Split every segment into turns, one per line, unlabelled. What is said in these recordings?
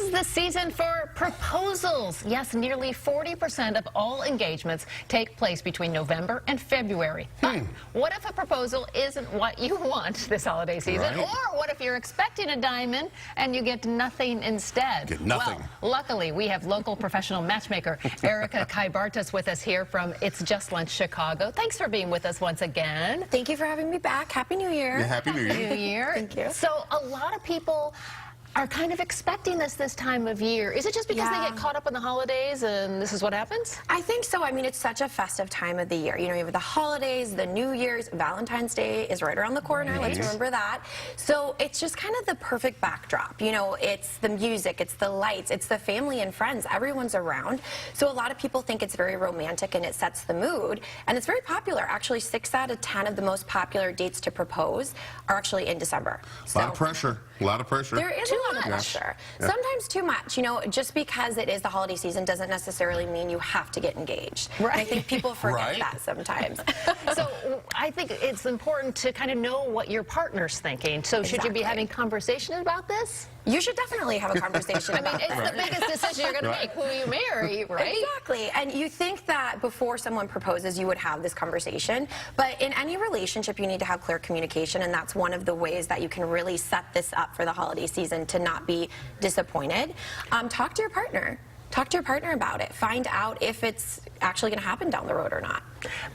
is the season for proposals. Yes, nearly 40% of all engagements take place between November and February. But what if a proposal isn't what you want this holiday season?
Right.
Or what if you're expecting a diamond and you get nothing instead?
Get nothing.
Well, luckily, we have local professional matchmaker Erica Kaibartas with us here from It's Just Lunch Chicago. Thanks for being with us once again.
Thank you for having me back. Happy New Year.
Yeah, Happy New Year.
New Year.
Thank you.
So a lot of people are kind of expecting this time of year. Is it just because they get caught up in the holidays and this is what happens?
I think so. I mean, it's such a festive time of the year. You know, you have the holidays, the New Year's, Valentine's Day is right around the corner.
Right.
Let's remember that. So it's just kind of the perfect backdrop. You know, it's the music, it's the lights, it's the family and friends. Everyone's around. So a lot of people think it's very romantic and it sets the mood. And it's very popular. Actually, 6 out of 10 of the most popular dates to propose are actually in December.
A lot of pressure. A lot of pressure.
There is a lot of pressure.
Yeah.
Sometimes too much. You know, just because it is the holiday season doesn't necessarily mean you have to get engaged.
Right.
And I think people forget
Right.
that sometimes.
So I think it's important to kind of know what your partner's thinking. So should you be
Exactly.
having conversation about this?
You should definitely have a conversation
I mean,
about
it's
this.
the biggest decision you're going to make, who you marry, right?
Exactly. And you think that before someone proposes, you would have this conversation. But in any relationship, you need to have clear communication. And that's one of the ways that you can really set this up for the holiday season to not be disappointed. Talk to your partner. Talk to your partner about it. Find out if it's actually going to happen down the road or not.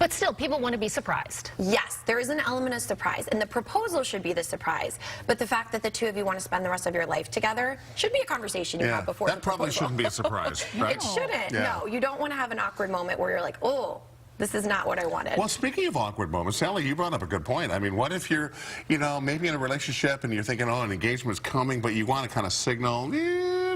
But still, people want to be surprised.
Yes, there is an element of surprise, and the proposal should be the surprise. But the fact that the two of you want to spend the rest of your life together should be a conversation you have before
that
the
probably
proposal.
shouldn't be a surprise, right?
It shouldn't.
Yeah.
No, you don't want to have an awkward moment where you're like, oh, this is not what I wanted.
Well, speaking of awkward moments, Sally, you brought up a good point. I mean, what if you're, you know, maybe in a relationship and you're thinking, oh, an engagement's coming, but you want to kind of signal,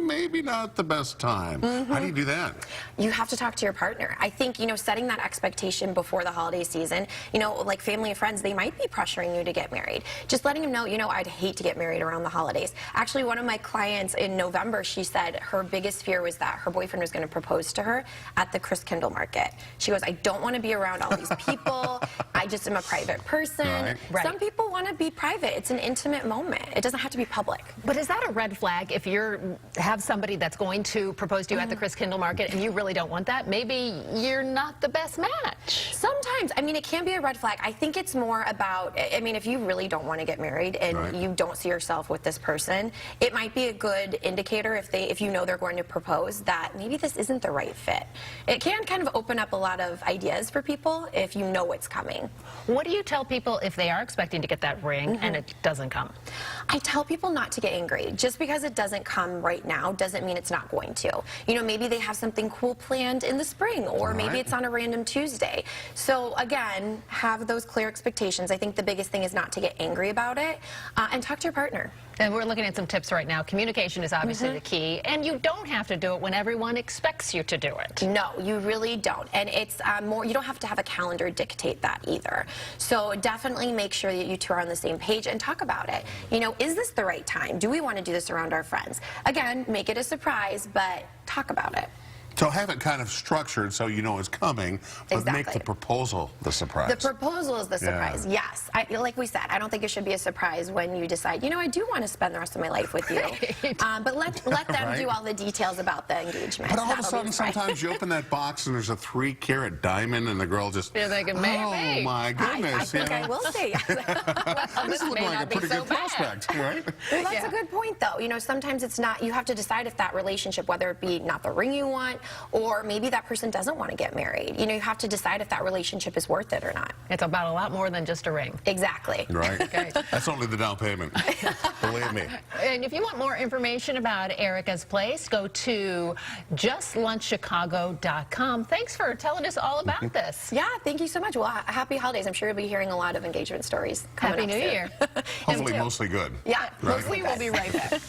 maybe not the best time. How do you do that?
You have to talk to your partner. I think, you know, setting that expectation before the holiday season, you know, like family and friends, they might be pressuring you to get married. Just letting them know, you know, I'd hate to get married around the holidays. Actually, one of my clients in November, she said her biggest fear was that her boyfriend was going to propose to her at the Christkindl market. She goes, I don't want to be around all these people. I just am a private person.
Right.
Some people want to be private. It's an intimate moment. It doesn't have to be public.
But is that a red flag if you have somebody that's going to propose to you at the Christkindl market and you really don't want that? Maybe you're not the best match.
Sometimes, I mean, it can be a red flag. I think it's more about, I mean, if you really don't want to get married and you don't see yourself with this person, it might be a good indicator if you know they're going to propose that maybe this isn't the right fit. It can kind of open up a lot of ideas for people if you know it's coming.
What do you tell people if they are expecting to get that ring and it doesn't come?
I tell people not to get angry. Just because it doesn't come right now doesn't mean it's not going to. You know, maybe they have something cool planned in the spring, or maybe it's on a random Tuesday. So again, have those clear expectations. I think the biggest thing is not to get angry about it, and talk to your partner.
And we're looking at some tips right now. Communication is obviously the key, and you don't have to do it when everyone expects you to do it.
No, you really don't. And it's more, you don't have to have a calendar dictate that either. So definitely make sure that you two are on the same page and talk about it. You know, is this the right time? Do we want to do this around our friends? Again, make it a surprise, but talk about it.
So have it kind of structured so you know it's coming, but make
Exactly.
the proposal the surprise.
The proposal is the surprise, yes. Like we said, I don't think it should be a surprise when you decide, you know, I do want to spend the rest of my life with you. But let them do all the details about the engagement.
But all of a
That'll
sudden,
be fine.
sometimes you open that box and there's a 3-carat diamond, and the girl just,
You're thinking,
oh
maybe.
my goodness.
I think I will say yes.
This looks
may
like a
not be
pretty
so
good
bad.
prospect, right?
Well, that's a good point, though. You know, sometimes it's not, you have to decide if that relationship, whether it be not the ring you want, or maybe that person doesn't want to get married. You know, you have to decide if that relationship is worth it or not.
It's about a lot more than just a ring.
Exactly.
Right.
Okay.
That's only the down payment. Believe me.
And if you want more information about Erica's place, go to justlunchchicago.com. Thanks for telling us all about this.
Yeah, thank you so much. Well, happy holidays. I'm sure you'll be hearing a lot of engagement stories coming
Happy
up
New
soon.
Year.
Hopefully
too.
mostly good.
Yeah,
Right.
mostly
We will
good.
be right back.